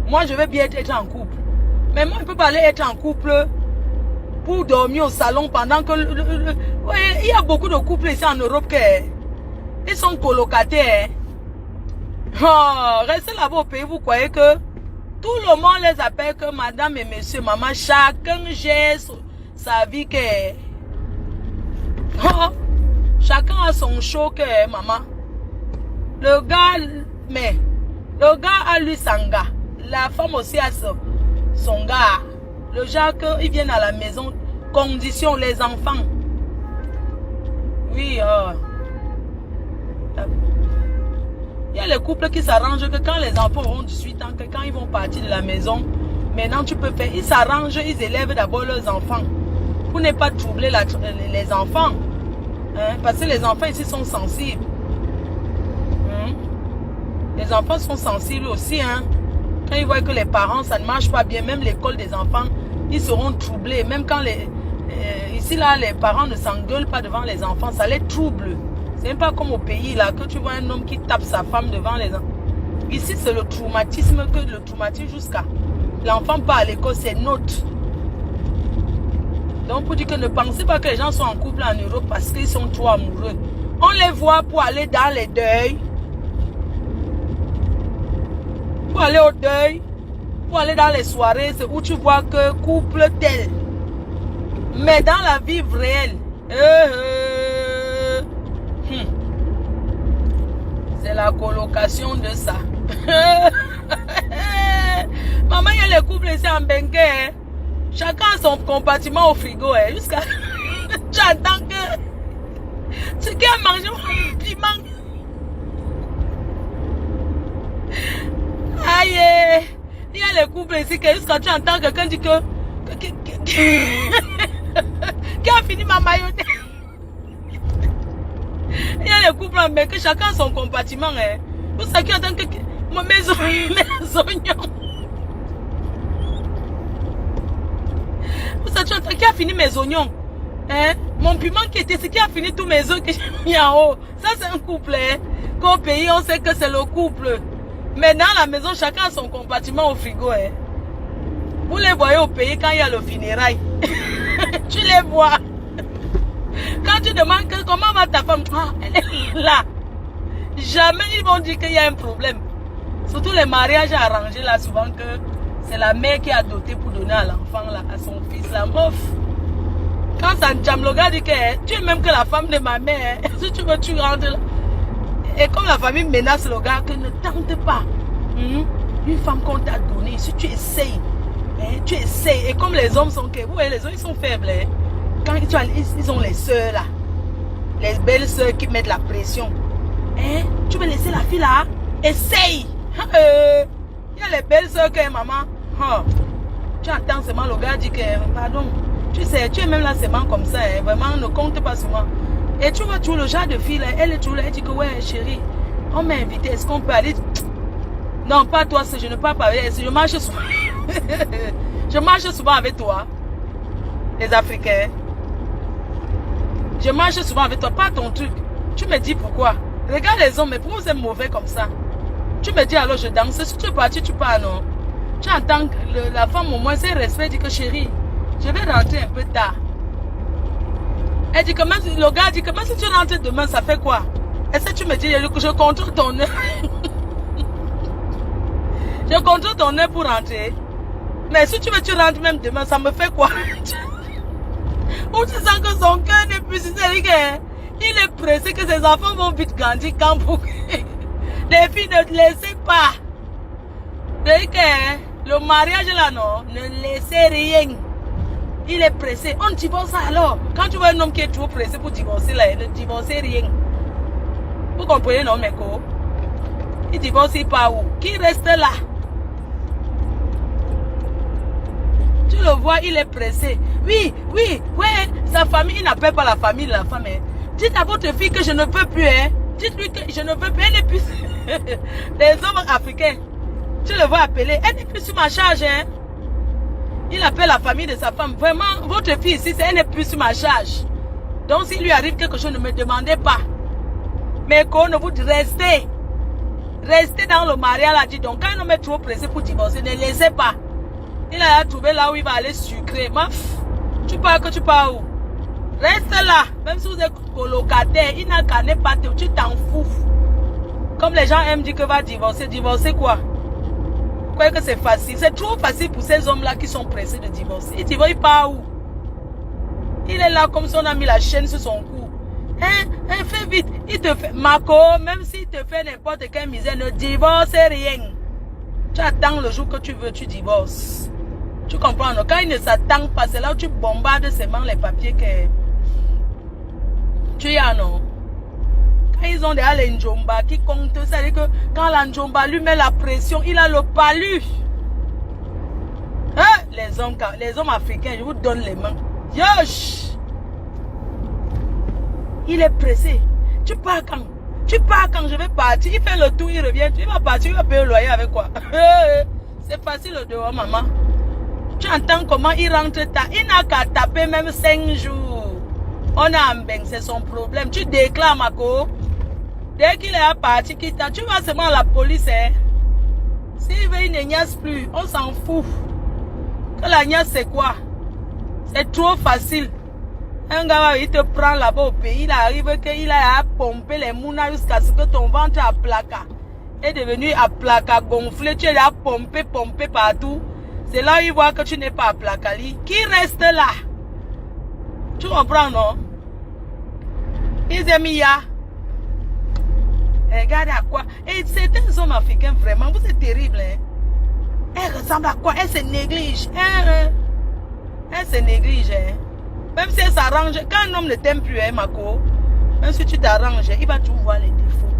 Moi, je veux bien être en couple. Mais moi, je ne peux pas aller être en couple pour dormir au salon pendant que... Ouais, il y a beaucoup de couples ici en Europe qui sont colocataires. Oh, restez là-bas au pays, vous croyez que tout le monde les appelle que madame et monsieur, maman, chacun gère sa vie que... Oh, chacun a son show que maman. Le gars a lui son gars. La femme aussi a son gars. Le genre qu'ils viennent à la maison, condition les enfants. Oui, il y a les couples qui s'arrangent que quand les enfants auront 18 ans, que quand ils vont partir de la maison, maintenant tu peux faire, ils s'arrangent, ils élèvent d'abord leurs enfants. Pour ne pas troubler les enfants. Hein, parce que les enfants ici sont sensibles. Les enfants sont sensibles aussi. Hein. Quand ils voient que les parents, ça ne marche pas bien, même l'école des enfants, ils seront troublés. Même quand ici, là, les parents ne s'engueulent pas devant les enfants, ça les trouble. C'est même pas comme au pays, là, que tu vois un homme qui tape sa femme devant les enfants. Ici, c'est le traumatisme jusqu'à... L'enfant part à l'école, c'est note. Donc, pour dire que ne pensez pas que les gens sont en couple en Europe parce qu'ils sont trop amoureux. On les voit pour aller dans les deuils. Pour aller au deuil. Pour aller dans les soirées, c'est où tu vois que couple tel. Mais dans la vie réelle, c'est la colocation de ça. Maman, il y a les couples ici en Bengue. Hein. Chacun a son compartiment au frigo. Hein. Jusqu'à... tu attends que... Tu as mangé mon piment. Aïe. Il y a les couples ici que jusqu'à tu entends quelqu'un dit que... qui a fini ma mayonnaise. Il y a les couples en Bengue, chacun a son compartiment. Hein. Vous savez qui attend que... mes oignons. Vous savez qui a fini mes oignons? Hein? Mon piment qui était, c'est qui a fini tous mes œufs que j'ai mis en haut. Ça, c'est un couple. Hein? Qu'au pays, on sait que c'est le couple. Mais dans la maison, chacun a son compartiment au frigo. Hein? Vous les voyez au pays quand il y a le funérail. Tu les vois. Quand tu demandes que, comment va ta femme, ah, elle est là. Jamais ils vont dire qu'il y a un problème. Surtout les mariages arrangés là, souvent que c'est la mère qui a doté pour donner à l'enfant là, à son fils la meuf. Quand Sancham le gars dit que tu es même que la femme de ma mère, si tu veux tu rentres là. Et comme la famille menace le gars que ne tente pas. Une femme qu'on t'a donnée, si tu essayes, tu essayes. Et comme les hommes sont que, vous voyez les hommes ils sont faibles. Hein. Quand ils ont les soeurs là, les belles soeurs qui mettent la pression. Hein? Tu veux laisser la fille là? Essaye! Il y a les belles soeurs que maman. Tu entends seulement le gars dit que pardon. Tu sais, tu es même là seulement comme ça. Hein? Vraiment, ne compte pas sur moi. Et tu vois, tu le genre de fille là, elle est toujours là. Elle dit que ouais, chérie, on m'a invité. Est-ce qu'on peut aller? Non, pas toi, je ne peux pas parler. Je marche souvent. Je marche souvent avec toi. Les Africains. Je marche souvent avec toi, pas ton truc. Tu me dis pourquoi? Regarde les hommes, mais pourquoi vous êtes mauvais comme ça? Tu me dis alors je danse. Si tu es parti, tu pars, non? Tu entends la femme au moins, c'est respect, dit que chérie, je vais rentrer un peu tard. Elle dit que même, le gars dit que même si tu rentres demain, ça fait quoi? Est-ce que tu me dis, je contrôle ton heure? Je contrôle ton heure pour rentrer. Mais si tu veux, tu rentres même demain, ça me fait quoi? Ou tu sens que son cœur n'est plus sincère. Il est pressé que ses enfants vont vite grandir quand pour... Les filles ne laissez pas. Le mariage là, non, ne laissez rien. Il est pressé. On divorce alors. Quand tu vois un homme qui est trop pressé pour divorcer là, ne divorcez rien. Vous comprenez, non, mes co? Il divorce, il part où? Qui reste là? Tu le vois, il est pressé. Oui, sa famille, il n'appelle pas la famille de la femme. Hein. Dites à votre fille que je ne peux plus. Hein. Dites-lui que je ne veux plus. Elle n'est plus. Les hommes africains, tu le vois appeler. Elle n'est plus sur ma charge. Hein. Il appelle la famille de sa femme. Vraiment, votre fille ici, elle n'est plus sur ma charge. Donc, s'il lui arrive quelque chose, ne me demandez pas. Mais qu'on ne vous restez. Restez dans le mariage là, dit donc. Quand un homme est trop pressé pour divorcer, ne laissez pas. Il a trouvé là où il va aller sucrer. Maf, tu pars que tu pars où? Reste là. Même si vous êtes colocataire, il n'a qu'à ne pas te... Tu t'en fous. Comme les gens aiment dire que va divorcer. Divorcer quoi? Vous croyez que c'est facile? C'est trop facile pour ces hommes-là qui sont pressés de divorcer. Il divorce, il part où? Il est là comme si on a mis la chaîne sur son cou. Fais vite. Il te fait... Marco, même s'il te fait n'importe quelle misère, ne divorce rien. Tu attends le jour que tu veux, tu divorces. Tu comprends, non? Quand il ne s'attend pas, c'est là où tu bombardes seulement les papiers que... Tu y as, non? Quand ils ont déjà les njomba qui comptent, c'est-à-dire que quand la njomba lui met la pression, il a le palu. Hein? Les hommes africains, je vous donne les mains. Yosh! Il est pressé. Tu pars quand? Tu pars quand? Je vais partir. Il fait le tour, il revient. Il va partir, il va payer le loyer avec quoi? C'est facile le dehors, maman. Tu entends comment il rentre tard. Il n'a qu'à taper même 5 jours. On a un beng, c'est son problème. Tu déclares, Marco. Dès qu'il est à partir, tu vas seulement à la police. Hein? S'il veut, il ne niaise plus. On s'en fout. Que la niaise, c'est quoi? C'est trop facile. Un gars, il te prend là-bas au pays. Il arrive qu'il a pompé les mounas jusqu'à ce que ton ventre à placa est devenu à placa gonflé. Tu es là pompé partout. C'est là où il voit que tu n'es pas à placali. Qui reste là? Tu comprends, non? Ils aiment ya. Regarde à quoi. Et certains hommes africains, vraiment, vous êtes terribles. Hein? Elle ressemble à quoi? Elle se néglige. Elle se néglige. Hein? Même si elle s'arrange. Quand un homme ne t'aime plus, hein, Marco, même si tu t'arranges, il va toujours voir les défauts.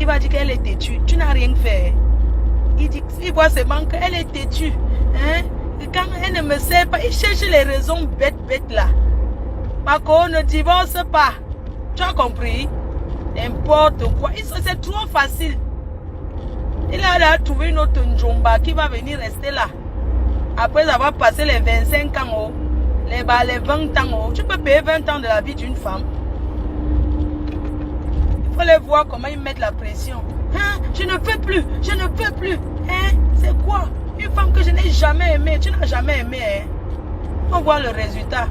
Il va dire qu'elle est têtue. Tu n'as rien fait. Il voit ses manques. Elle est têtue. Hein? Et quand elle ne me sait pas, il cherche les raisons bêtes là. Marco, ne divorce pas. Tu as compris? N'importe quoi. C'est trop facile. Il a trouvé une autre njomba qui va venir rester là. Après avoir passé les 25 ans, les 20 ans, tu peux payer 20 ans de la vie d'une femme. Il faut les voir comment ils mettent la pression. Hein? Je ne peux plus, je ne peux plus. Hein? C'est quoi? Une femme que je n'ai jamais aimée. Tu n'as jamais aimé. Hein? On voit le résultat.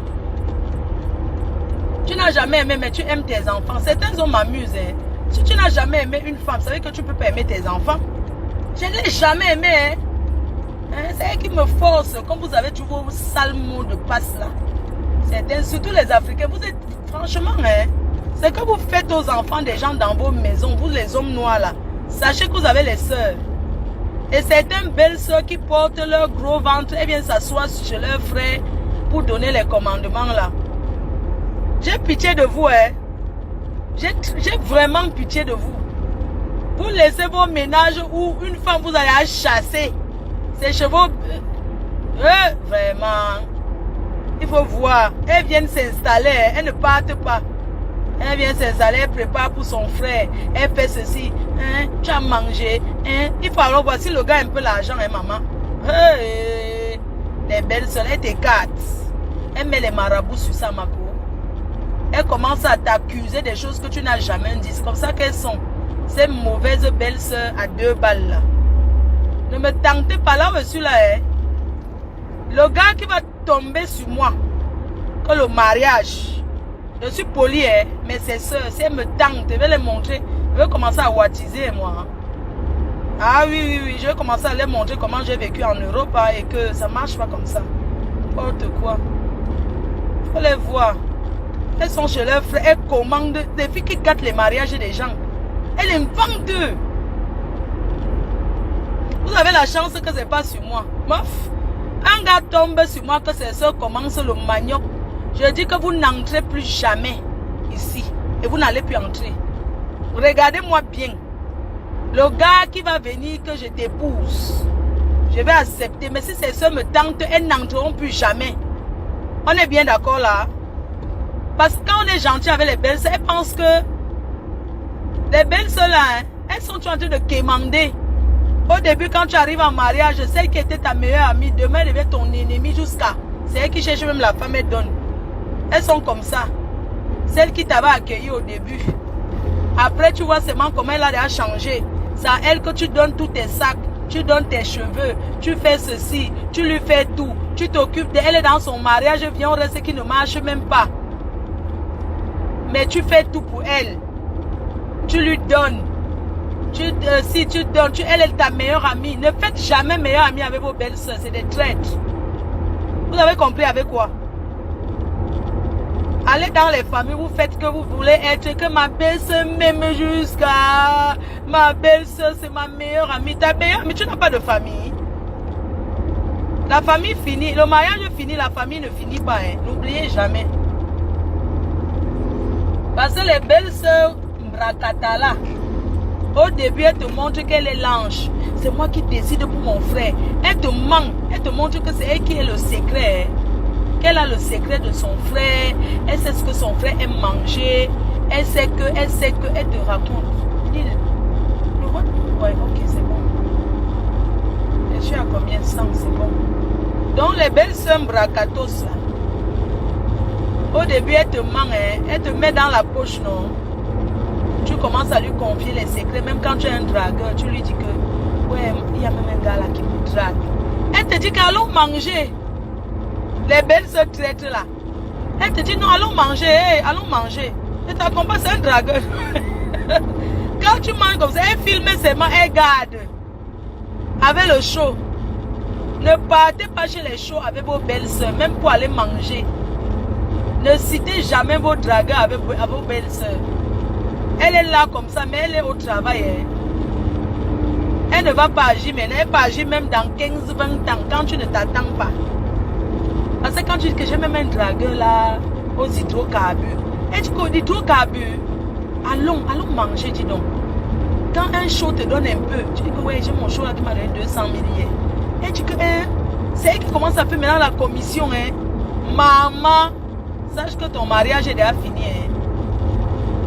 Tu n'as jamais aimé, mais tu aimes tes enfants. Certains hommes m'amusent. Hein? Si tu n'as jamais aimé une femme, ça veut dire que tu ne peux pas aimer tes enfants. Je ne l'ai jamais aimé. Hein? Hein? C'est elle qui me force. Comme vous avez toujours vos sales mots de passe là. Certains, surtout les Africains, vous êtes franchement, hein? C'est que vous faites aux enfants des gens dans vos maisons, vous les hommes noirs là. Sachez que vous avez les sœurs. Et certaines belles sœurs qui portent leur gros ventre, elles viennent s'asseoir chez leurs frères pour donner les commandements là. J'ai pitié de vous, hein. J'ai vraiment pitié de vous. Vous laissez vos ménages où une femme vous allez chasser. Ses chevaux... vraiment. Il faut voir. Elles viennent s'installer. Elles ne partent pas. Elle vient s'installer, elle prépare pour son frère. Elle fait ceci. Hein? Tu as mangé. Hein? Il faut alors voir si le gars a un peu l'argent, hein, maman. Hey, les belles soeurs, elles t'écartent. Elle met les marabouts sur ça, Marco. Elle commence à t'accuser des choses que tu n'as jamais dit. C'est comme ça qu'elles sont. Ces mauvaises belles soeurs à 2 balles là. Ne me tentez pas là, monsieur là. Hein? Le gars qui va tomber sur moi, que le mariage. Je suis poli, hein, mais c'est soeurs, si elles me tentent, je vais les montrer. Je vais commencer à wattiser, moi. Hein. Ah oui, je vais commencer à les montrer comment j'ai vécu en Europe hein, et que ça ne marche pas comme ça. N'importe quoi. Il faut les voir. Elles sont chez leurs frères, elles commandent des filles qui gâtent les mariages des gens. Elles inventent d'eux. Vous avez la chance que ce n'est pas sur moi. Mof, un gars tombe sur moi que ses soeurs commencent le manioc. Je dis que vous n'entrez plus jamais ici. Et vous n'allez plus entrer. Regardez-moi bien. Le gars qui va venir que je t'épouse, je vais accepter. Mais si ces soeurs me tentent, elles n'entreront plus jamais. On est bien d'accord là? Parce que quand on est gentil avec les belles soeurs, elles pensent que les belles soeurs là, hein, elles sont en train de quémander. Au début, quand tu arrives en mariage, celle qui était ta meilleure amie, demain elle devient ton ennemi jusqu'à. C'est elle qui cherche même la femme et donne. Elles sont comme ça. Celle qui t'avait accueilli au début. Après, tu vois seulement comment elle a changé. C'est à elle que tu donnes tous tes sacs, tu donnes tes cheveux, tu fais ceci, tu lui fais tout. Tu t'occupes d'elle, elle est dans son mariage, vient au reste qui ne marche même pas. Mais tu fais tout pour elle. Tu lui donnes. Si tu donnes, elle est ta meilleure amie. Ne faites jamais meilleure amie avec vos belles-sœurs, c'est des traîtres. Vous avez compris avec quoi? Allez dans les familles, vous faites que vous voulez être, que ma belle-sœur m'aime jusqu'à... Ma belle-sœur, c'est ma meilleure amie. Ta meilleure amie, tu n'as pas de famille. La famille finit, le mariage finit, la famille ne finit pas. Hein. N'oubliez jamais. Parce que les belles-sœurs Mbrakatala, au début, elle te montre qu'elle est l'ange. C'est moi qui décide pour mon frère. Elle te ment. Elle te montre que c'est elle qui est le secret. Hein. Qu'elle a le secret de son frère. Elle sait ce que son frère aime manger. Elle sait que, elle te raconte. Dis-le. Ouais, ok, c'est bon. Je suis à combien de sang, c'est bon. Donc, les belles sœurs Brakatos, là, au début, elle te ment, hein. Elle te met dans la poche, non? Tu commences à lui confier les secrets. Même quand tu es un dragueur, tu lui dis que, ouais, il y a même un gars là qui me drague. Elle te dit qu'allons manger. Les belles sœurs traites là. Elle te dit non, allons manger, hey, allons manger. Et t'accompagne, c'est un dragueur. Quand tu manges comme ça, elle filme seulement, elle garde. Avec le show. Ne partez pas chez les shows avec vos belles sœurs, même pour aller manger. Ne citez jamais vos dragueurs avec vos belles sœurs. Elle est là comme ça, mais elle est au travail. Hein. Elle ne va pas agir maintenant, elle va agir même dans 15-20 ans, quand tu ne t'attends pas. Parce que quand tu dis que j'ai même un dragueur là, aux hydrocarbures. Et tu dis hydrocarbures, allons manger, dis donc. Quand un show te donne un peu, tu dis que ouais, j'ai mon show là qui m'a donné 200 000 hier. Et tu dis que c'est elle qui commence à faire maintenant la commission. Hein. Maman, sache que ton mariage est déjà fini. Hein.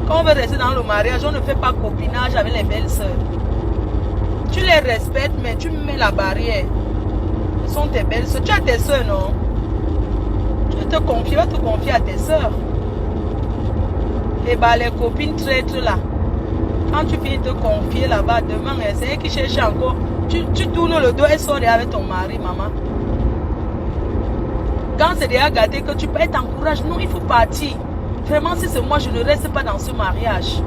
Quand on veut rester dans le mariage, on ne fait pas copinage avec les belles sœurs. Tu les respectes, mais tu mets la barrière. Ce sont tes belles sœurs. Tu as tes sœurs, non? Tu vas te confier à tes sœurs. Et bah les copines traîtres là. Quand tu finis de te confier là-bas, demain, c'est elle qui cherche encore. Tu tournes le dos et sors avec ton mari, maman. Quand c'est déjà gâté que tu peux être encouragé, non, il faut partir. Vraiment, si c'est moi, je ne reste pas dans ce mariage.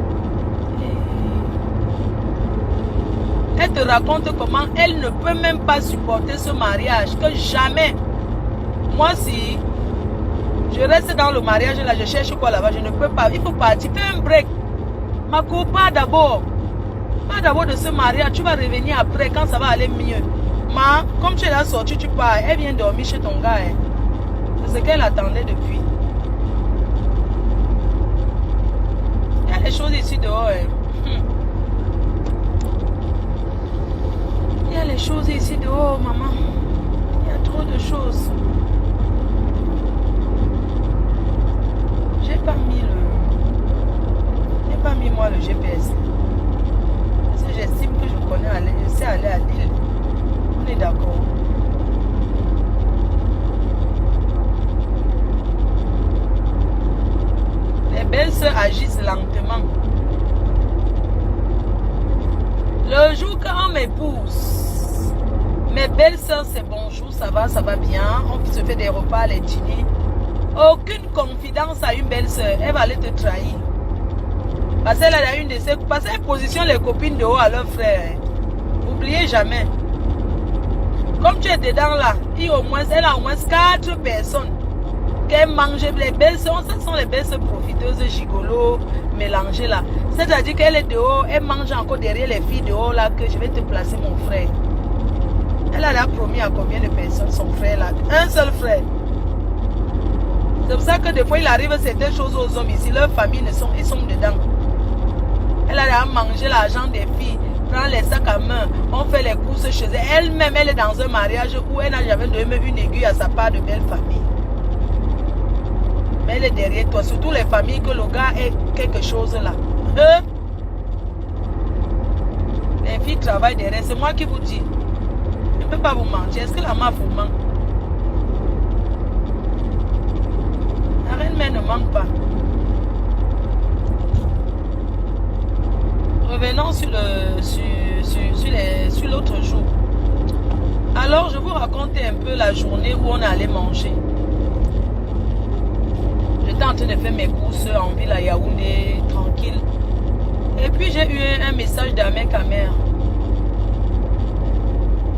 Elle te raconte comment elle ne peut même pas supporter ce mariage. Que jamais. Moi, si je reste dans le mariage, là, je cherche quoi là-bas, je ne peux pas. Il faut partir. Fais un break. Ma copine, pas d'abord. Pas d'abord de ce mariage. Tu vas revenir après quand ça va aller mieux. Ma, comme tu es là sortie, tu pars. Elle vient dormir chez ton gars. Hein. C'est ce qu'elle attendait depuis. Il y a des choses ici dehors. Hein. Il y a les choses ici dehors, maman. Il y a trop de choses. J'ai pas mis moi le GPS. Parce que j'estime que je connais aller, je sais aller à Lille. On est d'accord. Les belles sœurs agissent lentement. Le jour quand on m'épouse, mes belles sœurs, c'est bonjour, ça va bien. On se fait des repas, les dîners. Aucune confidence à une belle sœur, elle va aller te trahir. Parce qu'elle a une de ses... Parce qu'elle positionne les copines de haut à leurs frères. N'oubliez jamais. Comme tu es dedans là, elle a au moins 4 personnes qu'elle mange. Les belles sœurs, ce sont les belles sœurs profiteuses, gigolos, mélangées là. C'est-à-dire qu'elle est dehors, elle mange encore derrière les filles dehors là, que je vais te placer mon frère. Elle a promis à combien de personnes son frère là? Un seul frère. C'est pour ça que des fois il arrive certaines choses aux hommes ici, leurs familles ils sont dedans. Elle a mangé l'argent des filles, prend les sacs à main, on fait les courses chez elle. Elle-même, elle est dans un mariage où elle n'a jamais donné une aiguille à sa part de belle famille. Mais elle est derrière toi, surtout les familles que le gars ait quelque chose là. Les filles travaillent derrière, c'est moi qui vous dis. Je ne peux pas vous mentir. Est-ce que la meuf vous ment? La reine mère ne manque pas. Revenons sur l'autre jour. Alors, je vous racontais un peu la journée où on allait manger. J'étais en train de faire mes courses en ville à Yaoundé, tranquille. Et puis, j'ai eu un message d'Ahmed Kamer.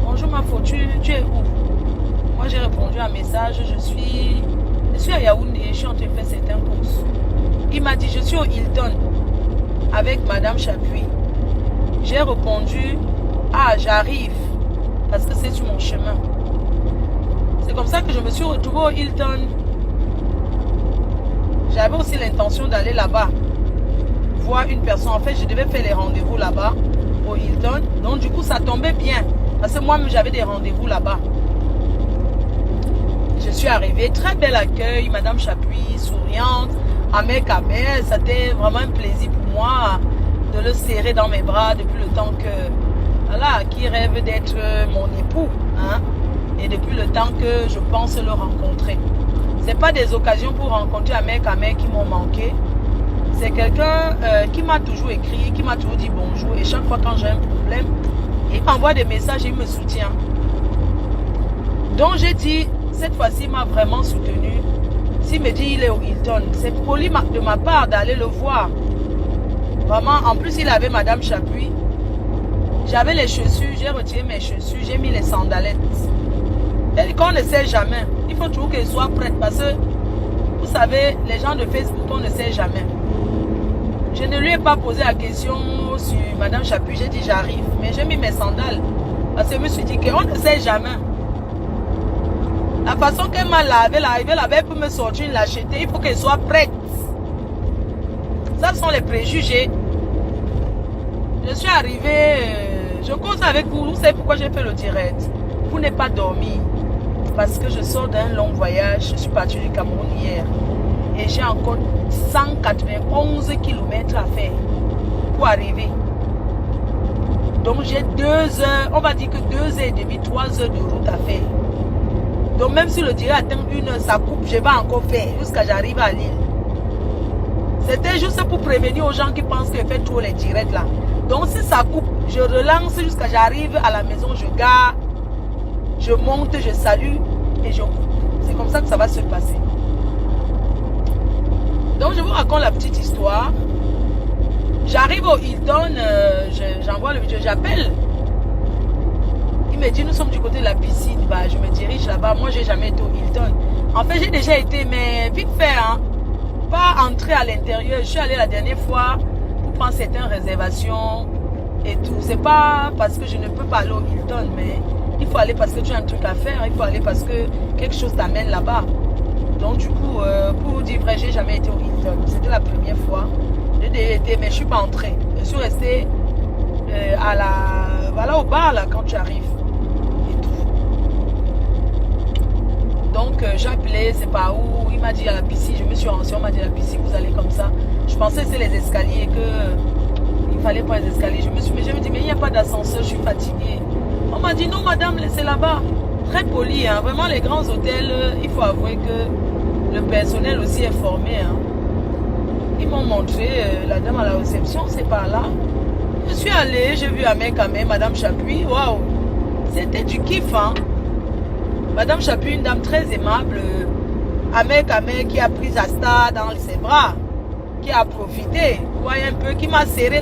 Bonjour ma faute, tu es où? Moi, j'ai répondu à un message. Je suis à Yaoundé, je suis en train de faire certaines courses. Il m'a dit, je suis au Hilton avec Madame Chapuis. J'ai répondu, ah, j'arrive, parce que c'est sur mon chemin. C'est comme ça que je me suis retrouvée au Hilton. J'avais aussi l'intention d'aller là-bas, voir une personne. En fait, je devais faire les rendez-vous là-bas, au Hilton. Donc, du coup, ça tombait bien, parce que moi-même, j'avais des rendez-vous là-bas. Je suis arrivée, très bel accueil, Madame Chapuis, souriante, Ahmed Kamer. C'était vraiment un plaisir pour moi de le serrer dans mes bras depuis le temps que, voilà, qui rêve d'être mon époux, hein, et depuis le temps que je pense le rencontrer. C'est pas des occasions pour rencontrer Ahmed Kamer qui m'ont manqué. C'est quelqu'un qui m'a toujours écrit, qui m'a toujours dit bonjour, et chaque fois quand j'ai un problème, il m'envoie des messages et il me soutient. Donc j'ai dit, cette fois-ci, il m'a vraiment soutenu. S'il me dit il est au Hilton, c'est poli de ma part d'aller le voir. Vraiment, en plus, il avait Madame Chapuis. J'avais les chaussures, j'ai retiré mes chaussures, j'ai mis les sandalettes. Et qu'on ne sait jamais. Il faut toujours qu'elle soit prête parce que, vous savez, les gens de Facebook, on ne sait jamais. Je ne lui ai pas posé la question sur Madame Chapuis, j'ai dit j'arrive. Mais j'ai mis mes sandales parce que je me suis dit qu'on ne sait jamais. La façon qu'elle m'a lavé, elle pour me sortir une lâcheté, il faut qu'elle soit prête. Ça sont les préjugés. Je suis arrivée, je cause avec vous. Vous savez pourquoi j'ai fait le direct? Vous n'êtes pas dormi. Parce que je sors d'un long voyage. Je suis partie du Cameroun hier. Et j'ai encore 191 km à faire pour arriver. Donc j'ai 2 heures, on va dire que 2 heures et demie, 3 heures de route à faire. Donc même si le direct atteint 1 heure, ça coupe, je vais encore faire jusqu'à j'arrive à Lille. C'était juste pour prévenir aux gens qui pensent que je fais trop les directs là. Donc si ça coupe, je relance jusqu'à j'arrive à la maison, je gare, je monte, je salue et je coupe. C'est comme ça que ça va se passer. Donc je vous raconte la petite histoire. J'arrive au Hilton, j'envoie le vidéo, j'appelle. Il me dit, nous sommes du côté de la piscine. Bah, je me dirige là-bas. Moi, j'ai jamais été au Hilton. En fait, j'ai déjà été, mais vite fait, hein. Pas entrer à l'intérieur. Je suis allée la dernière fois pour prendre certaines réservations et tout. C'est pas parce que je ne peux pas aller au Hilton, mais il faut aller parce que tu as un truc à faire. Il faut aller parce que quelque chose t'amène là-bas. Donc, du coup, pour vous dire vrai, j'ai jamais été au Hilton. C'était la première fois. J'ai déjà été, mais je suis pas entrée. Je suis restée voilà, au bar là quand tu arrives. Donc j'ai appelé, c'est pas où, il m'a dit à la piscine, je me suis renseignée, on m'a dit à la piscine, vous allez comme ça. Je pensais que c'est les escaliers, il fallait pas les escaliers. Je me dis, mais il n'y a pas d'ascenseur, je suis fatiguée. On m'a dit, non madame, laissez là-bas. Très poli, hein. Vraiment les grands hôtels, il faut avouer que le personnel aussi est formé. Hein. Ils m'ont montré, la dame à la réception, c'est par là. Je suis allée, j'ai vu Ahmed Kamer, Madame Chapuis, waouh, c'était du kiff, hein. Madame Chapuis, une dame très aimable, Ahmed Kamer qui a pris sa star dans ses bras, qui a profité, vous voyez un peu, qui m'a serré.